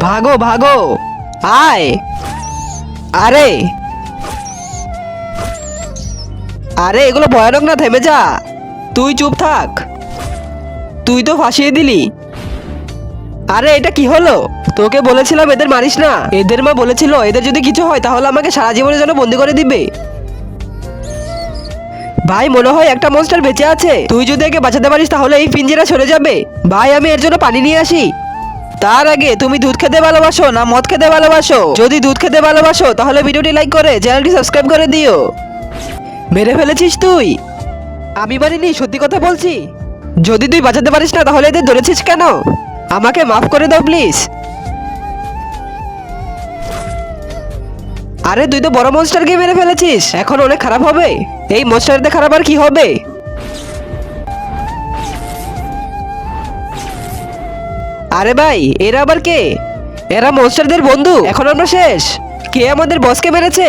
ভাগো ভাগো, আয়। আরে আরে এগুলো ভয়ানক না, থেমে যা। তুই চুপ থাক, তুই তো ফাঁসিয়ে দিলি। আরে এটা কি হলো? তোকে বলেছিলাম এদের মারিস না। এদের মা বলেছিল এদের যদি কিছু হয় তাহলে আমাকে সারা জীবনের জন্য বন্দি করে দিবে। ভাই মনে হয় একটা মনস্টার বেঁচে আছে। তুই যদি একে বাঁচাতে পারিস তাহলে এই পিঞ্জরা সরে যাবে। ভাই আমি এর জন্য পানি নিয়ে আসি। তার আগে তুমি দুধ খেতে ভালোবাসো না মদ খেতে ভালোবাসো? যদি দুধ খেতে ভালোবাসো তাহলে ভিডিওটি লাইক করে চ্যানেলটি সাবস্ক্রাইব করে দিও। মেরে ফেলেছিস তুই? আমি মারিনি, সত্যি কথা বলছি। যদি তুই বাঁচাতে পারিস না তাহলে এদের ধরেছিস কেন? আমাকে মাফ করে দাও প্লিজ। আরে তুই তো বড় মনস্টারকে মেরে ফেলেছিস, এখন অনেক খারাপ হবে। এই মনস্টারতে খারাপ আর কি হবে? আরে ভাই এরা আবার কে? এরা মনস্টারদের বন্ধু। এখন আমরা শেষ। কে আমাদের বসকে মেরেছে?